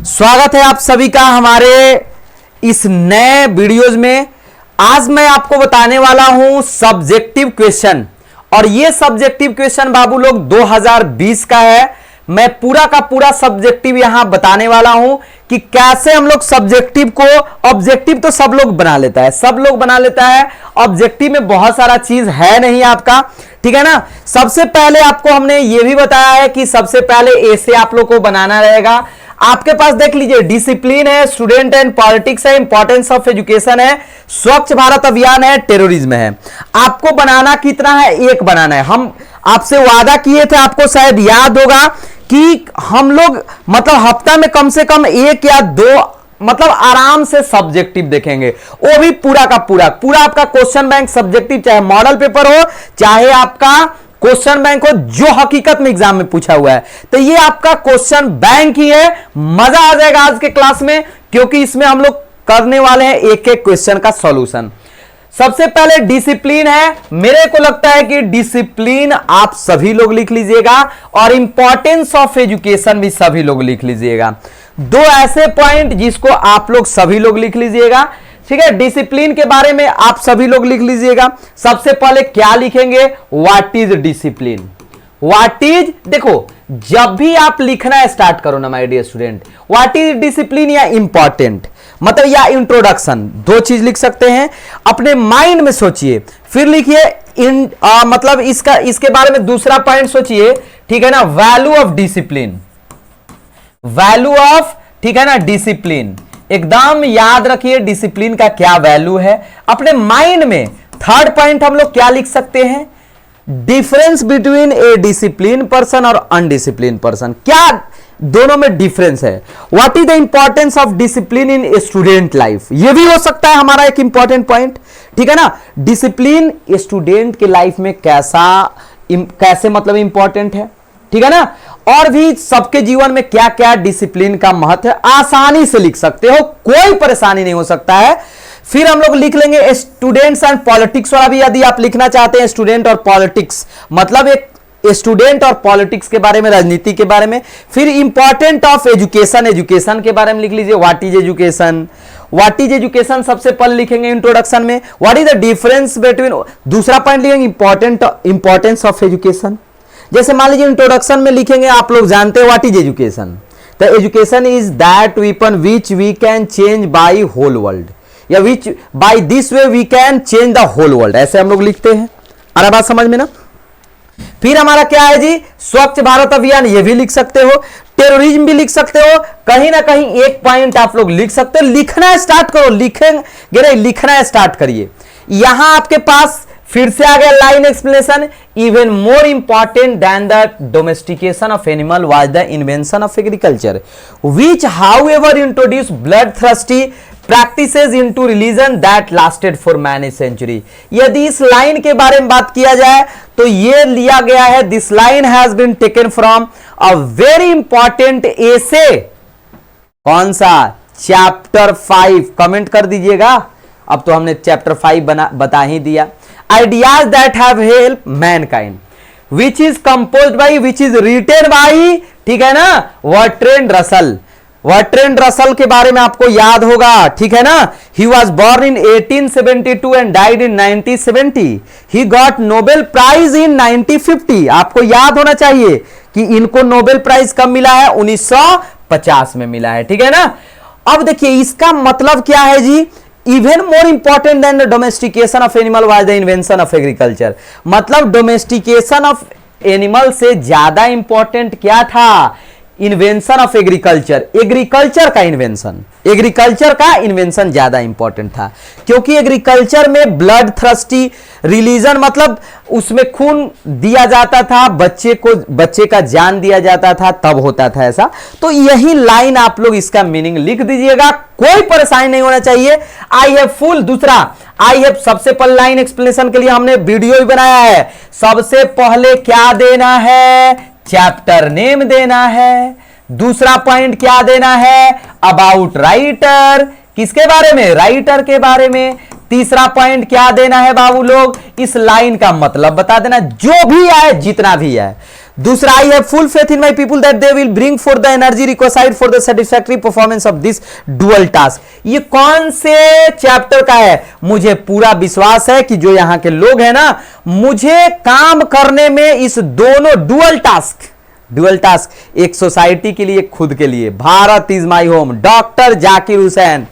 स्वागत है आप सभी का हमारे इस नए वीडियोज में। आज मैं आपको बताने वाला हूं सब्जेक्टिव क्वेश्चन, और ये सब्जेक्टिव क्वेश्चन बाबू लोग 2020 का है। मैं पूरा का पूरा सब्जेक्टिव यहां बताने वाला हूं कि कैसे हम लोग सब्जेक्टिव को, ऑब्जेक्टिव तो सब लोग बना लेता है, सब लोग बना लेता है। ऑब्जेक्टिव में बहुत सारा चीज है नहीं आपका, ठीक है ना। सबसे पहले आपको हमने ये भी बताया है कि सबसे पहले ऐसे आप लोग को बनाना रहेगा। आपके पास देख लीजिए, डिसिप्लिन है, स्टूडेंट एंड पॉलिटिक्स है, इंपॉर्टेंस ऑफ एजुकेशन है, स्वच्छ भारत अभियान है, टेररिज्म है। आपको बनाना कितना है? एक बनाना है। हम आपसे वादा किए थे, आपको शायद याद होगा कि हम लोग मतलब हफ्ता में कम से कम एक या दो मतलब आराम से सब्जेक्टिव देखेंगे, वो भी पूरा का पूरा पूरा आपका क्वेश्चन बैंक सब्जेक्टिव, चाहे मॉडल पेपर हो चाहे आपका क्वेश्चन बैंक हो, जो हकीकत में एग्जाम में पूछा हुआ है। तो ये आपका क्वेश्चन बैंक ही है। मजा आ जाएगा आज के क्लास में, क्योंकि इसमें हम लोग करने वाले हैं एक एक क्वेश्चन का सॉल्यूशन। सबसे पहले डिसिप्लिन है। मेरे को लगता है कि डिसिप्लिन आप सभी लोग लिख लीजिएगा, और इंपॉर्टेंस ऑफ एजुकेशन भी सभी लोग लिख लीजिएगा। दो ऐसे पॉइंट जिसको आप लोग सभी लोग लिख लीजिएगा, ठीक है। डिसिप्लिन के बारे में आप सभी लोग लिख लीजिएगा। सबसे पहले क्या लिखेंगे? What is discipline. What is, देखो जब भी आप लिखना स्टार्ट करो ना my dear student, what is discipline या इंपॉर्टेंट मतलब या इंट्रोडक्शन, दो चीज लिख सकते हैं। अपने माइंड में सोचिए, फिर लिखिए मतलब इसके बारे में दूसरा पॉइंट सोचिए, ठीक है ना। Value of discipline, value of, ठीक है ना, डिसिप्लिन। एकदम याद रखिए डिसिप्लिन का क्या वैल्यू है अपने माइंड में। थर्ड पॉइंट हम लोग क्या लिख सकते हैं? डिफरेंस बिटवीन ए डिसिप्लिन पर्सन और अनडिसिप्लिन पर्सन, क्या दोनों में डिफरेंस है। What is the importance of discipline in student life, ये भी हो सकता है हमारा एक इंपॉर्टेंट पॉइंट, ठीक है ना। डिसिप्लिन स्टूडेंट के लाइफ में कैसे मतलब इंपॉर्टेंट है, ठीक है ना। और भी सबके जीवन में क्या क्या डिसिप्लिन का महत्व है, आसानी से लिख सकते हो, कोई परेशानी नहीं हो सकता है। फिर हम लोग लिख लेंगे स्टूडेंट्स एंड पॉलिटिक्स वाला भी, यदि आप लिखना चाहते हैं स्टूडेंट और पॉलिटिक्स, मतलब एक स्टूडेंट और पॉलिटिक्स के बारे में, राजनीति के बारे में। फिर इंपॉर्टेंट ऑफ एजुकेशन, एजुकेशन के बारे में लिख लीजिए। What is education, what is education सबसे पहले लिखेंगे इंट्रोडक्शन में। What is the difference between, दूसरा पॉइंट लिखेंगे इंपॉर्टेंस ऑफ एजुकेशन। जैसे मान लीजिए इंट्रोडक्शन में लिखेंगे, आप लोग जानते हैं what is education, the education is that weapon which we can change by whole world, या which by this way we can change the whole world, ऐसे हम लोग लिखते हैं। आ रहा बात समझ में ना। फिर हमारा क्या है जी? स्वच्छ भारत अभियान, ये भी लिख सकते हो। टेररिज्म भी लिख सकते हो। कहीं ना कहीं एक पॉइंट आप लोग लिख सकते हो। लिखना स्टार्ट करो, लिखेंगे नहीं, लिखना स्टार्ट करिए। यहां आपके पास फिर से आ गया line explanation. Even more important than the domestication of animal was the invention of agriculture which however introduce bloodthirsty practices into religion that lasted for many century। यदि इस लाइन के बारे में बात किया जाए तो ये लिया गया है, this line has been taken from a very important essay. कौन सा? चैप्टर 5। कमेंट कर दीजिएगा, अब तो हमने चैप्टर 5 बता ही दिया। Ideas that have help Mankind which is composed by, which is written by, ठीक है ना, बर्ट्रैंड रसल। बर्ट्रैंड रसल के बारे में आपको याद होगा, ठीक है ना। He was born in 1872 and died in 1970। He got Nobel prize in 1950। आपको याद होना चाहिए कि इनको नोबेल प्राइज कब मिला है? 1950 में मिला है, ठीक है ना। अब देखिए इसका मतलब क्या है जी? Even more important than the domestication of animal was the invention of agriculture, मतलब डोमेस्टिकेशन ऑफ एनिमल से ज्यादा इंपॉर्टेंट क्या था? इन्वेंशन ऑफ एग्रीकल्चर, एग्रीकल्चर का इन्वेंशन ज्यादा इंपॉर्टेंट था, क्योंकि एग्रीकल्चर में ब्लड थ्रस्टी रिलीजन मतलब उसमें खून दिया जाता था, बच्चे का जान दिया जाता था, तब होता था ऐसा। तो यही लाइन आप लोग इसका मीनिंग लिख दीजिएगा, कोई परेशानी नहीं होना चाहिए। आई हैव फुल, दूसरा आई हैव, सबसे पहले लाइन एक्सप्लेनेशन के लिए हमने वीडियो भी बनाया है। सबसे पहले क्या देना है? चैप्टर नेम देना है। दूसरा पॉइंट क्या देना है? अबाउट राइटर, किसके बारे में? राइटर के बारे में। तीसरा पॉइंट क्या देना है बाबू लोग? इस लाइन का मतलब बता देना, जो भी आए, जितना भी आए। दूसरा, I have full faith in my people that they will bring for the energy required for the satisfactory performance of this dual task. ये कौन से चैप्टर का है? मुझे पूरा विश्वास है कि जो यहां के लोग हैं ना, मुझे काम करने में इस दोनों डुअल टास्क, एक सोसाइटी के लिए, खुद के लिए, Bharat is my home, doctor Zakir Hussain,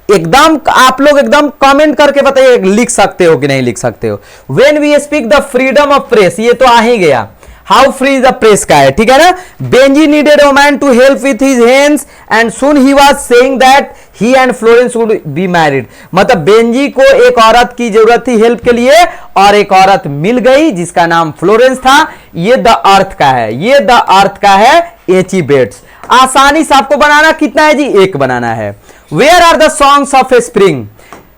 एकदम आप लोग एकदम कमेंट करके बताइए लिख सकते हो कि नहीं लिख सकते हो। When we speak the freedom of press, ये तो आ ही गया, हाउ फ्री द प्रेस का है, ठीक है ना। Benjy needed a man to help with his hands and soon he was saying that he and Florence would be married. मतलब Benjy को एक औरत की जरूरत थी हेल्प के लिए और एक औरत मिल गई जिसका नाम फ्लोरेंस था। ये द अर्थ का है, ये द अर्थ का है, एची बेट्स। आसानी से आपको बनाना कितना है जी? एक बनाना है। Where are the songs of a spring,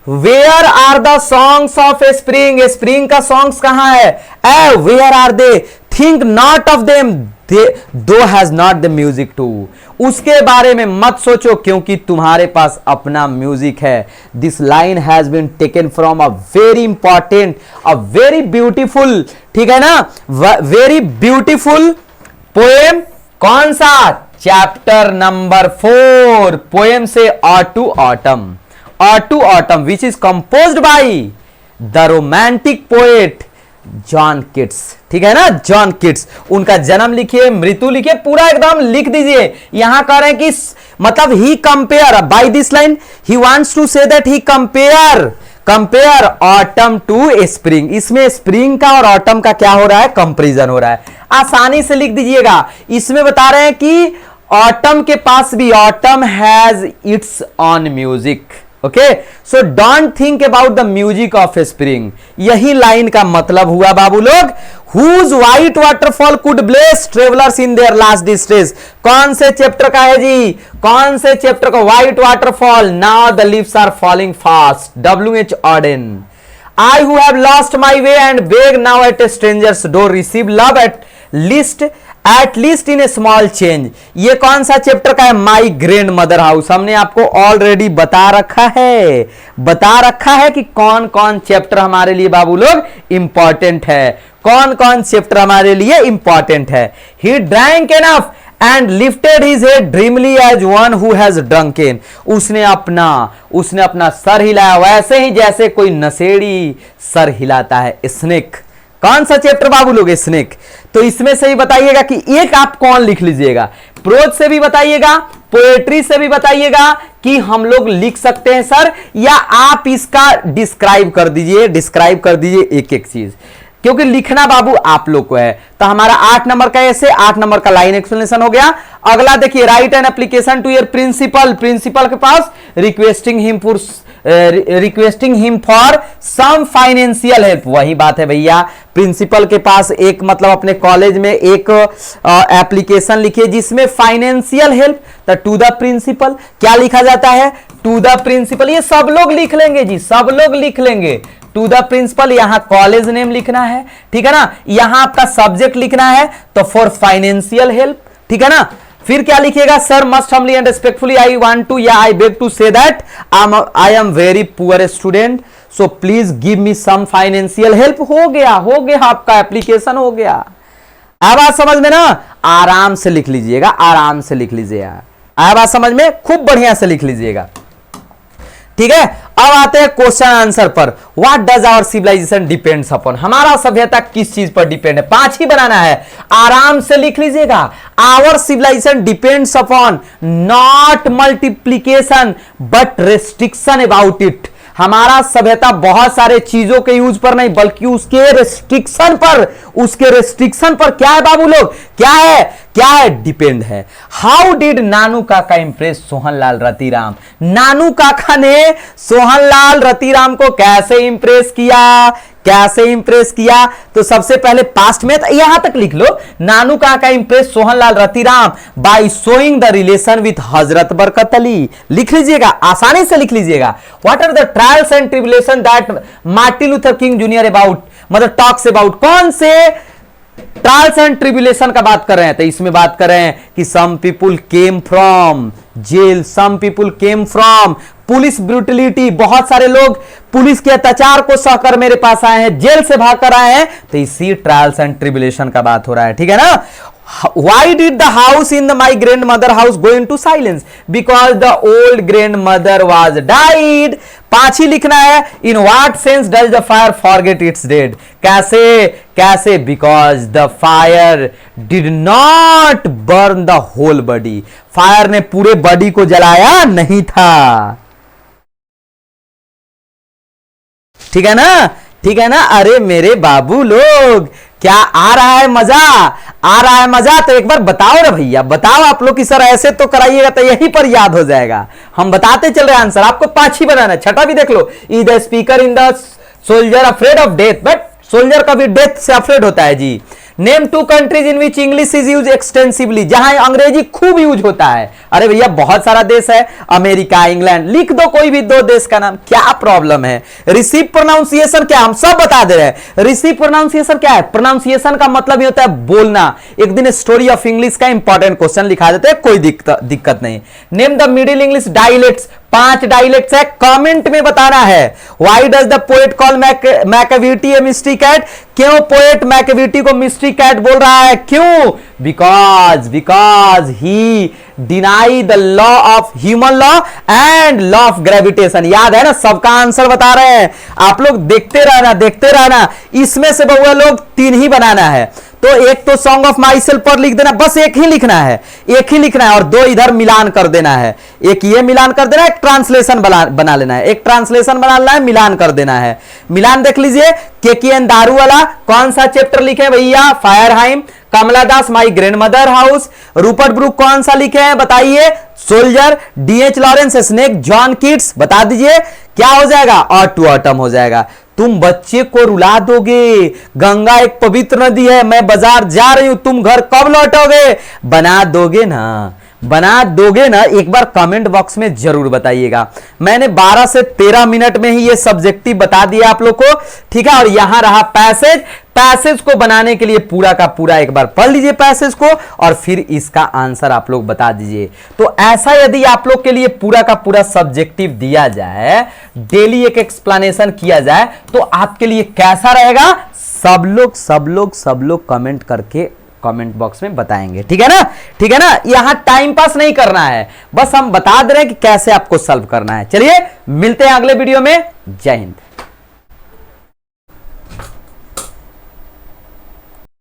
where are the songs of a spring, spring का सॉन्ग्स कहां है? Ah where are they, think not of them thou has not the music too, उसके बारे में मत सोचो क्योंकि तुम्हारे पास अपना म्यूजिक है। This line has been taken from a very important, a very beautiful, ठीक है ना, वेरी ब्यूटीफुल पोएम। कौन सा? चैप्टर नंबर 4, पोएम से to autumn which is composed by the romantic poet John Keats, ठीक है ना, जॉन किट्स। उनका जन्म लिखिए, मृत्यु लिखिए, पूरा एकदम लिख दीजिए। यहां कह रहे हैं कि मतलब he compare by this line, he wants to say that he compare autumn to spring. इसमें स्प्रिंग का और ऑटम का क्या हो रहा है? कंपैरिजन हो रहा है। आसानी से लिख दीजिएगा। इसमें बता रहे हैं कि ऑटम के पास भी, autumn has its own music, okay. So don't think about the music of spring, यही लाइन का मतलब हुआ बाबू लोग। Whose white waterfall could bless travellers in their last distress. कौन से चैप्टर का है जी? कौन से चैप्टर का? White waterfall. Now the leaves are falling fast, WH Auden। I who have lost my way and beg now at a stranger's door, receive love at least in a small change। ये कौन सा chapter का है? My grand mother house. हमने आपको already बता रखा है कि कौन कौन चैप्टर हमारे लिए बाबू लोग इंपॉर्टेंट है, कौन कौन चैप्टर हमारे लिए इंपॉर्टेंट है। He drank enough and lifted his head dreamily as one who has drunken। उसने अपना सर हिलाया वैसे ही जैसे कोई नशेड़ी सर हिलाता है। स्नेक, कौन सा चैप्टर बाबू लोग? स्नेक। तो इसमें से ही बताइएगा कि एक आप कौन लिख लीजिएगा, प्रोज से भी बताइएगा, पोएट्री से भी बताइएगा कि हम लोग लिख सकते हैं सर, या आप इसका डिस्क्राइब कर दीजिए एक एक चीज, क्योंकि लिखना बाबू आप लोग को है। तो हमारा 8 नंबर का ऐसे, 8 नंबर का लाइन एक्सप्लेनेशन हो गया। अगला देखिए, write an application to your principal. Principal के पास requesting him for some financial help. वही बात है भैया, प्रिंसिपल के पास एक मतलब अपने कॉलेज में एक एप्लीकेशन लिखिए जिसमें फाइनेंशियल हेल्प, तो टू द प्रिंसिपल। क्या लिखा जाता है? To the principal. ये सब लोग लिख लेंगे जी, सब लोग लिख लेंगे। टू द प्रिंसिपल, यहां कॉलेज नेम लिखना है, ठीक है ना। यहां आपका सब्जेक्ट लिखना है तो फॉर फाइनेंशियल हेल्प, ठीक है ना। फिर क्या लिखिएगा? Sir most humbly and respectfully I want to या I beg to say that I am very poor student, so please give me some financial help. हो गया आपका एप्लीकेशन हो गया। अब बात समझ में ना, आराम से लिख लीजिएगा, आराम से लिख लीजिएगा। आया बात समझ में? खूब बढ़िया से लिख लीजिएगा, ठीक है। अब आते हैं क्वेश्चन आंसर पर। What does our civilisation depends upon, हमारा सभ्यता किस चीज पर डिपेंड है? 5 ही बनाना है, आराम से लिख लीजिएगा। Our civilisation depends upon not multiplication but restriction about it. हमारा सभ्यता बहुत सारे चीजों के यूज पर नहीं बल्कि उसके रेस्ट्रिक्शन पर क्या है बाबू लोग? क्या है? डिपेंड है। How did Nanu Kaka impress Sohanlal Ratiram? नानू काका ने सोहनलाल रतिराम को कैसे इंप्रेस किया? तो सबसे पहले पास्ट में, यहां तक लिख लो, Nanu Kaka impress Sohanlal Ratiram by showing the relation with Hazrat Barkat Ali. लिख लीजिएगा, आसानी से लिख लीजिएगा। What are the trials and tribulation that Martin Luther King junior about, मतलब टॉक्स अबाउट। कौन से ट्रायल्स एंड ट्रिब्यूलेशन का बात कर रहे हैं, तो इसमें बात कर रहे हैं कि some people came from jail, some people came from police brutality, बहुत सारे लोग पुलिस के अत्याचार को सहकर मेरे पास आए हैं, जेल से भागकर आए हैं, तो इसी ट्रायल्स एंड ट्रिब्यूलेशन का बात हो रहा है, ठीक है ना। Why did the house in my grandmother house go into silence? Because the old grandmother was died. 5 ही लिखना है। In what sense does the fire forget its dead? कैसे कैसे? Because the fire did not burn the whole body. Fire ने पूरे body को जलाया नहीं था, ठीक है ना, ठीक है ना। अरे मेरे बाबू लोग, क्या आ रहा है मजा? आ रहा है मजा? तो एक बार बताओ रे भैया, बताओ आप लोग कि सर ऐसे तो कराइएगा तो यहीं पर याद हो जाएगा। हम बताते चल रहे हैं आंसर, आपको 5 ही बनाना है। छठा भी देख लो, is the speaker in the soldier afraid of death, but soldier का भी डेथ से अफ्रेड होता है जी। Name 2 countries in which English is use extensively, जहां अंग्रेजी खूब यूज होता है। अरे भैया बहुत सारा देश है, अमेरिका, इंग्लैंड, लिख दो कोई भी 2 देश का नाम, क्या प्रॉब्लम है। रिसीव प्रोनाउंसिएशन क्या, हम सब बता दे रहे हैं। रिसीव प्रोनाउंसिएशन क्या है? प्रोनाउंसिएशन का मतलब ही होता है बोलना। एक दिन स्टोरी ऑफ इंग्लिश का इंपॉर्टेंट क्वेश्चन लिखा देते हैं, कोई दिक्कत नहीं। Name the middle English dialects, 5 dialects है, कमेंट में बताना है। Why does the poet call Macavity a mystery cat, क्यों पोएट मैकेविटी को मिस्ट्री कैट बोल रहा है? क्यों? Because he deny the law of human law and law of gravitation. याद है ना, सबका आंसर बता रहे हैं आप लोग, देखते रहना। इसमें से बहुआ लोग 3 ही बनाना है, तो एक तो सॉन्ग ऑफ माई सेल्फ पर लिख देना, बस एक ही लिखना है, और 2 इधर मिलान कर देना है। एक ये मिलान कर देना है, एक ट्रांसलेशन बना लेना है, मिलान कर देना है। मिलान देख लीजिए, केकेएन दारू वाला कौन सा चैप्टर लिखे भैया? Fire hymn. Kamala Das my grandmother house. Rupert Brooke कौन सा लिखे हैं बताइए? Soldier. DH Lawrence snake. John Keats, बता दीजिए क्या हो जाएगा? ऑट टू ऑटम हो जाएगा। तुम बच्चे को रुला दोगे, गंगा एक पवित्र नदी है, मैं बाजार जा रही हूं, तुम घर कब लौटोगे? बना दोगे ना? एक बार कमेंट बॉक्स में जरूर बताइएगा। मैंने 12 से 13 मिनट में ही ये सब्जेक्टिव बता दिया आप लोग को, ठीक है। और यहां रहा पैसेज को बनाने के लिए पूरा का पूरा एक बार पढ़ लीजिए पैसेज को, और फिर इसका आंसर आप लोग बता दीजिए। तो ऐसा यदि आप लोग के लिए पूरा का पूरा सब्जेक्टिव दिया जाए, डेली एक एक्सप्लेनेशन किया जाए, तो आपके लिए कैसा रहेगा? सब लोग कमेंट करके कमेंट बॉक्स में बताएंगे, ठीक है ना। यहां टाइम पास नहीं करना है, बस हम बता दे रहे हैं कि कैसे आपको सॉल्व करना है। चलिए मिलते हैं अगले वीडियो में। जय हिंद।